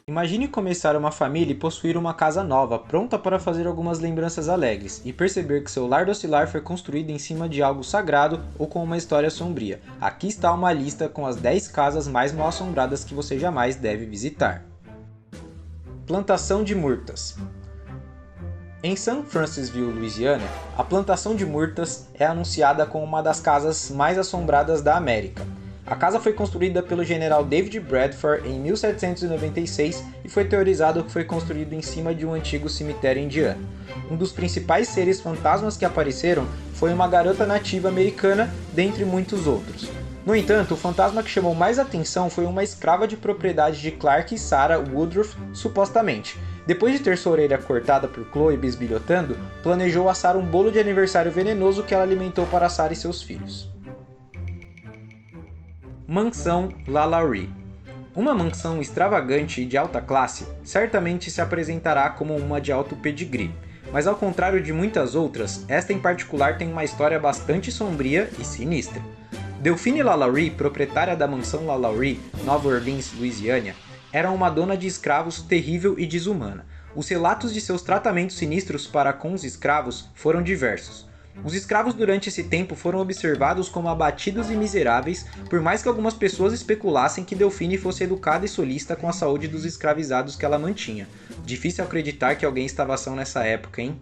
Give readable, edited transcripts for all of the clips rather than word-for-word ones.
Imagine começar uma família e possuir uma casa nova, pronta para fazer algumas lembranças alegres, e perceber que seu lar docilar foi construído em cima de algo sagrado ou com uma história sombria. Aqui está uma lista com as 10 casas mais mal-assombradas que você jamais deve visitar. Plantação de murtas. Em San Francisville, Louisiana, a plantação de murtas é anunciada como uma das casas mais assombradas da América. A casa foi construída pelo general David Bradford em 1796 e foi teorizado que foi construído em cima de um antigo cemitério indiano. Um dos principais seres fantasmas que apareceram foi uma garota nativa americana, dentre muitos outros. No entanto, o fantasma que chamou mais atenção foi uma escrava de propriedade de Clark e Sarah Woodruff, supostamente. Depois de ter sua orelha cortada por Chloe bisbilhotando, planejou assar um bolo de aniversário venenoso que ela alimentou para Sarah e seus filhos. Mansão LaLaurie. Uma mansão extravagante e de alta classe certamente se apresentará como uma de alto pedigree, mas ao contrário de muitas outras, esta em particular tem uma história bastante sombria e sinistra. Delphine LaLaurie, proprietária da mansão LaLaurie, Nova Orleans, Louisiana, era uma dona de escravos terrível e desumana. Os relatos de seus tratamentos sinistros para com os escravos foram diversos. Os escravos durante esse tempo foram observados como abatidos e miseráveis, por mais que algumas pessoas especulassem que Delphine fosse educada e solícita com a saúde dos escravizados que ela mantinha. Difícil acreditar que alguém estava são nessa época, hein?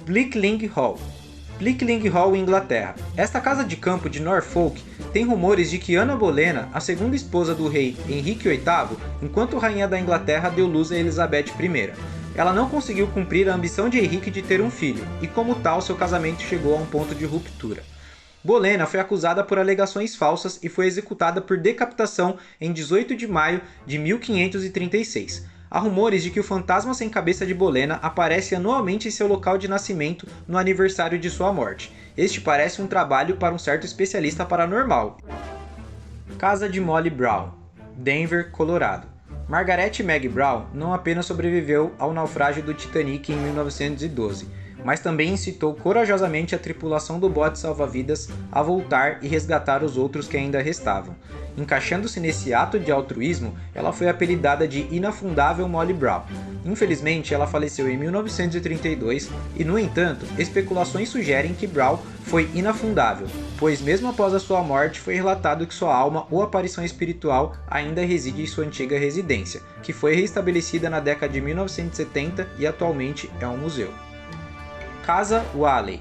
Blickling Hall. Blickling Hall, Inglaterra. Esta casa de campo de Norfolk tem rumores de que Ana Bolena, a segunda esposa do rei Henrique VIII, enquanto rainha da Inglaterra, deu luz a Elizabeth I. Ela não conseguiu cumprir a ambição de Henrique de ter um filho, e como tal seu casamento chegou a um ponto de ruptura. Bolena foi acusada por alegações falsas e foi executada por decapitação em 18 de maio de 1536. Há rumores de que o fantasma sem cabeça de Bolena aparece anualmente em seu local de nascimento no aniversário de sua morte. Este parece um trabalho para um certo especialista paranormal. Casa de Molly Brown, Denver, Colorado. Margaret Meg Brown não apenas sobreviveu ao naufrágio do Titanic em 1912, mas também incitou corajosamente a tripulação do bote salva-vidas a voltar e resgatar os outros que ainda restavam. Encaixando-se nesse ato de altruísmo, ela foi apelidada de Inafundável Molly Brown. Infelizmente, ela faleceu em 1932 e, no entanto, especulações sugerem que Brown foi inafundável, pois mesmo após a sua morte foi relatado que sua alma ou aparição espiritual ainda reside em sua antiga residência, que foi restabelecida na década de 1970 e atualmente é um museu. Casa Whaley,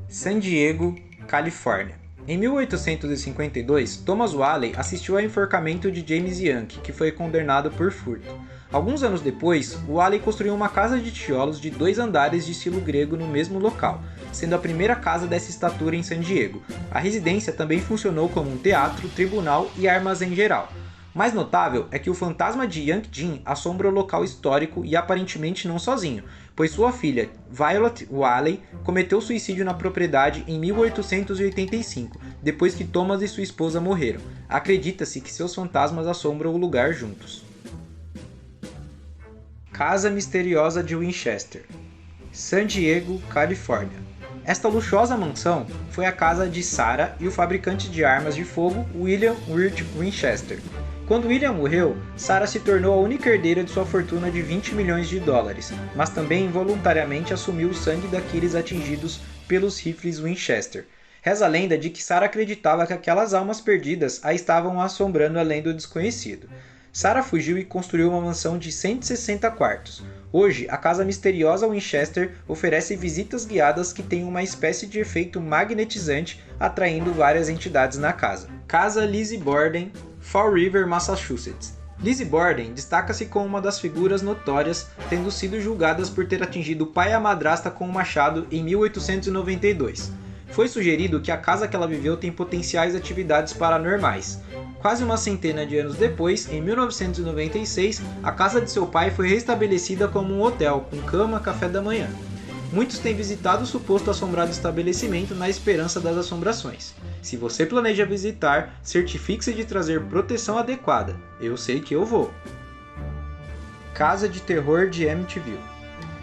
San Diego, Califórnia. Em 1852, Thomas Whaley assistiu ao enforcamento de James Young, que foi condenado por furto. Alguns anos depois, Whaley construiu uma casa de tijolos de 2 andares de estilo grego no mesmo local, sendo a primeira casa dessa estatura em San Diego. A residência também funcionou como um teatro, tribunal e armazém geral. Mais notável é que o fantasma de Young Jin assombra o local histórico e aparentemente não sozinho, pois sua filha, Violet Whaley, cometeu suicídio na propriedade em 1885, depois que Thomas e sua esposa morreram. Acredita-se que seus fantasmas assombram o lugar juntos. Casa Misteriosa de Winchester, San Diego, Califórnia. Esta luxuosa mansão foi a casa de Sarah e o fabricante de armas de fogo William Wirt Winchester. Quando William morreu, Sarah se tornou a única herdeira de sua fortuna de 20 milhões de dólares, mas também involuntariamente assumiu o sangue daqueles atingidos pelos rifles Winchester. Reza a lenda de que Sarah acreditava que aquelas almas perdidas a estavam assombrando além do desconhecido. Sarah fugiu e construiu uma mansão de 160 quartos. Hoje, a casa misteriosa Winchester oferece visitas guiadas que têm uma espécie de efeito magnetizante, atraindo várias entidades na casa. Casa Lizzie Borden, Fall River, Massachusetts. Lizzie Borden destaca-se como uma das figuras notórias, tendo sido julgadas por ter atingido o pai e a madrasta com um machado em 1892. Foi sugerido que a casa que ela viveu tem potenciais atividades paranormais. Quase uma centena de anos depois, em 1996, a casa de seu pai foi restabelecida como um hotel, com cama, café da manhã. Muitos têm visitado o suposto assombrado estabelecimento na esperança das assombrações. Se você planeja visitar, certifique-se de trazer proteção adequada. Eu sei que eu vou. Casa de Terror de Amityville,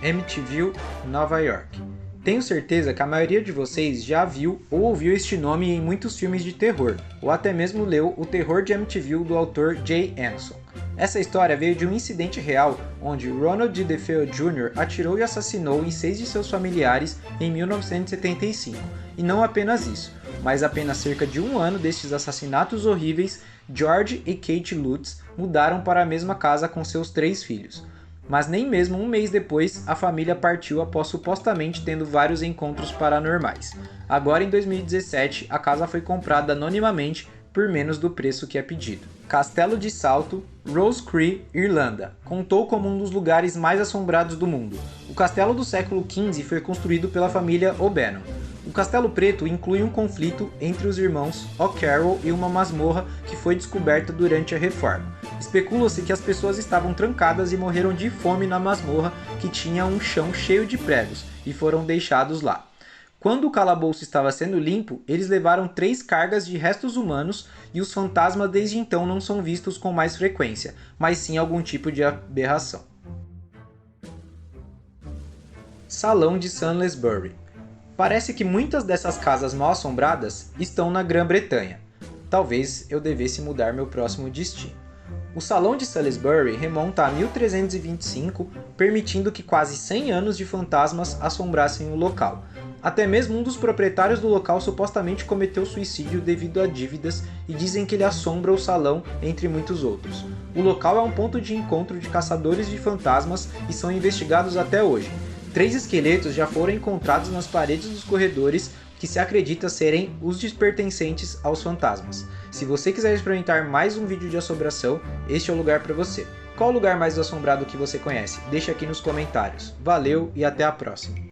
Amityville, Nova York. Tenho certeza que a maioria de vocês já viu ou ouviu este nome em muitos filmes de terror, ou até mesmo leu O Terror de Amityville do autor Jay Anson. Essa história veio de um incidente real onde Ronald DeFeo Jr. atirou e assassinou em 6 de seus familiares em 1975. E não apenas isso, mas apenas cerca de um ano destes assassinatos horríveis, George e Kate Lutz mudaram para a mesma casa com seus 3 filhos. Mas nem mesmo um mês depois, a família partiu após supostamente tendo vários encontros paranormais. Agora em 2017, a casa foi comprada anonimamente por menos do preço que é pedido. Castelo de Salto, Rosecree, Irlanda, contou como um dos lugares mais assombrados do mundo. O castelo do século XV foi construído pela família O'Bannon. O Castelo Preto inclui um conflito entre os irmãos O'Carroll e uma masmorra que foi descoberta durante a reforma. Especula-se que as pessoas estavam trancadas e morreram de fome na masmorra, que tinha um chão cheio de pregos, e foram deixados lá. Quando o calabouço estava sendo limpo, eles levaram 3 cargas de restos humanos e os fantasmas desde então não são vistos com mais frequência, mas sim algum tipo de aberração. Salão de Salisbury. Parece que muitas dessas casas mal assombradas estão na Grã-Bretanha. Talvez eu devesse mudar meu próximo destino. O Salão de Salisbury remonta a 1325, permitindo que quase 100 anos de fantasmas assombrassem o local. Até mesmo um dos proprietários do local supostamente cometeu suicídio devido a dívidas e dizem que ele assombra o salão, entre muitos outros. O local é um ponto de encontro de caçadores de fantasmas e são investigados até hoje. 3 esqueletos já foram encontrados nas paredes dos corredores que se acredita serem os pertencentes aos fantasmas. Se você quiser experimentar mais um vídeo de assombração, este é o lugar para você. Qual o lugar mais assombrado que você conhece? Deixa aqui nos comentários. Valeu e até a próxima!